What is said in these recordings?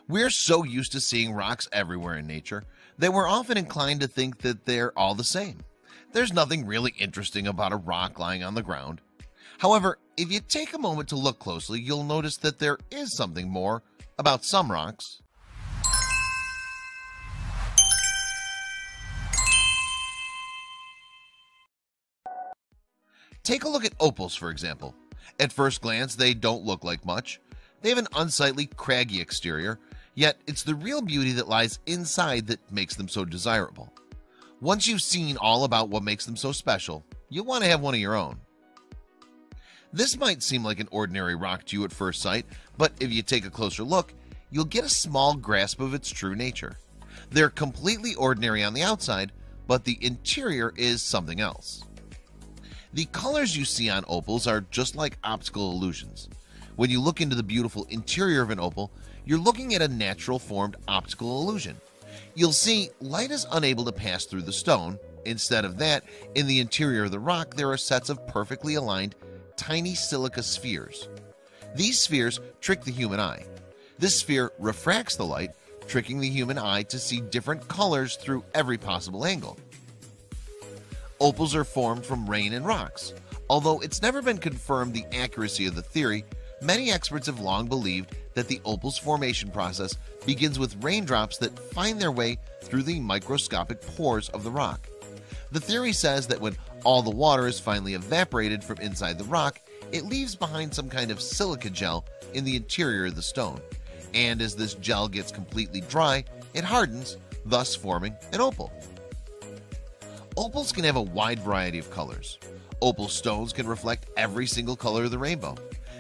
We're so used to seeing rocks everywhere in nature that we're often inclined to think that they're all the same. There's nothing really interesting about a rock lying on the ground. However, if you take a moment to look closely, you'll notice that there is something more about some rocks. Take a look at opals, for example. At first glance, they don't look like much. They have an unsightly, craggy exterior, yet it's the real beauty that lies inside that makes them so desirable. Once you've seen all about what makes them so special, you'll want to have one of your own. This might seem like an ordinary rock to you at first sight, but if you take a closer look, you'll get a small grasp of its true nature. They're completely ordinary on the outside, but the interior is something else. The colors you see on opals are just like optical illusions. When you look into the beautiful interior of an opal, you're looking at a natural formed optical illusion. You'll see light is unable to pass through the stone. Instead of that, in the interior of the rock, there are sets of perfectly aligned tiny silica spheres. These spheres trick the human eye. This sphere refracts the light, tricking the human eye to see different colors through every possible angle. Opals are formed from rain and rocks. Although it's never been confirmed the accuracy of the theory, many experts have long believed that the opal's formation process begins with raindrops that find their way through the microscopic pores of the rock. The theory says that when all the water is finally evaporated from inside the rock, it leaves behind some kind of silica gel in the interior of the stone. And as this gel gets completely dry, it hardens, thus forming an opal. Opals can have a wide variety of colors. Opal stones can reflect every single color of the rainbow.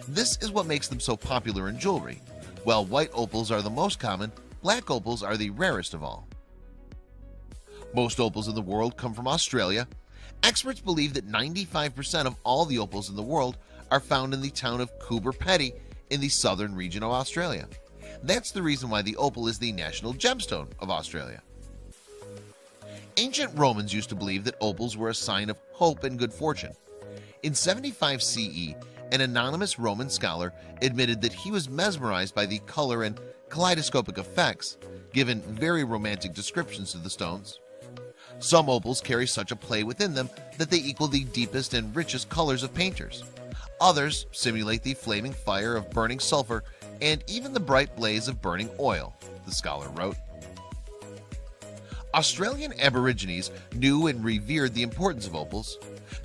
This is what makes them so popular in jewelry. While white opals are the most common, black opals are the rarest of all. Most opals in the world come from Australia. Experts believe that 95% of all the opals in the world are found in the town of Coober Pedy in the southern region of Australia. That's the reason why the opal is the national gemstone of Australia. Ancient Romans used to believe that opals were a sign of hope and good fortune. In 75 CE, an anonymous Roman scholar admitted that he was mesmerized by the color and kaleidoscopic effects, given very romantic descriptions to the stones. Some opals carry such a play within them that they equal the deepest and richest colors of painters. Others simulate the flaming fire of burning sulfur and even the bright blaze of burning oil, the scholar wrote. Australian Aborigines knew and revered the importance of opals.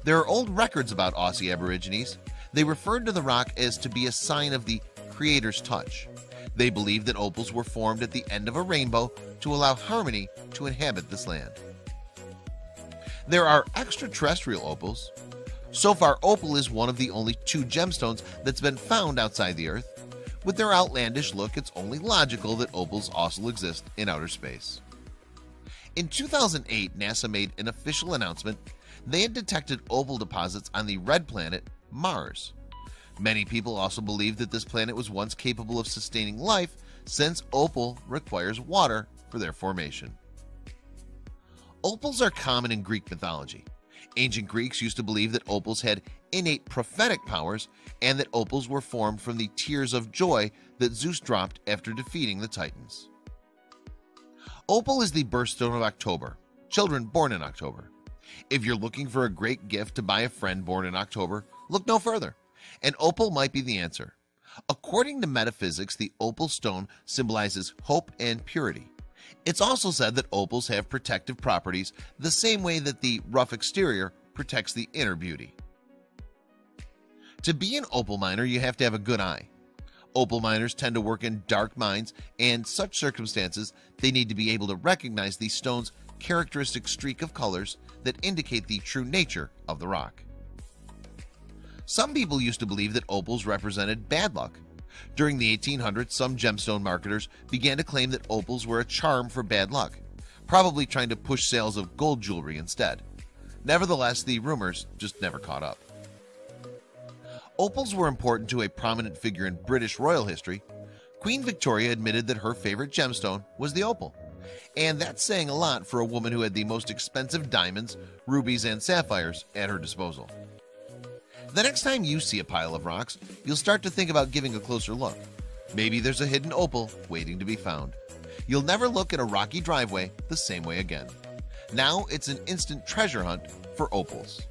There are old records about Aussie Aborigines. They referred to the rock as to be a sign of the Creator's touch. They believed that opals were formed at the end of a rainbow to allow harmony to inhabit this land. There are extraterrestrial opals. So far, opal is one of the only two gemstones that's been found outside the Earth. With their outlandish look, it's only logical that opals also exist in outer space. In 2008, NASA made an official announcement. They had detected opal deposits on the red planet, Mars. Many people also believe that this planet was once capable of sustaining life, since opal requires water for their formation. Opals are common in Greek mythology. Ancient Greeks used to believe that opals had innate prophetic powers and that opals were formed from the tears of joy that Zeus dropped after defeating the Titans. Opal is the birthstone of October, children born in October. If you're looking for a great gift to buy a friend born in October, look no further. An opal might be the answer. According to metaphysics, the opal stone symbolizes hope and purity. It's also said that opals have protective properties the same way that the rough exterior protects the inner beauty. To be an opal miner, you have to have a good eye. Opal miners tend to work in dark mines, and in such circumstances, they need to be able to recognize the stone's characteristic streak of colors that indicate the true nature of the rock. Some people used to believe that opals represented bad luck. During the 1800s, some gemstone marketers began to claim that opals were a charm for bad luck, probably trying to push sales of gold jewelry instead. Nevertheless, the rumors just never caught up. Opals were important to a prominent figure in British royal history. Queen Victoria admitted that her favorite gemstone was the opal, and that's saying a lot for a woman who had the most expensive diamonds, rubies, and sapphires at her disposal. The next time you see a pile of rocks, you'll start to think about giving a closer look. Maybe there's a hidden opal waiting to be found. You'll never look at a rocky driveway the same way again. Now it's an instant treasure hunt for opals.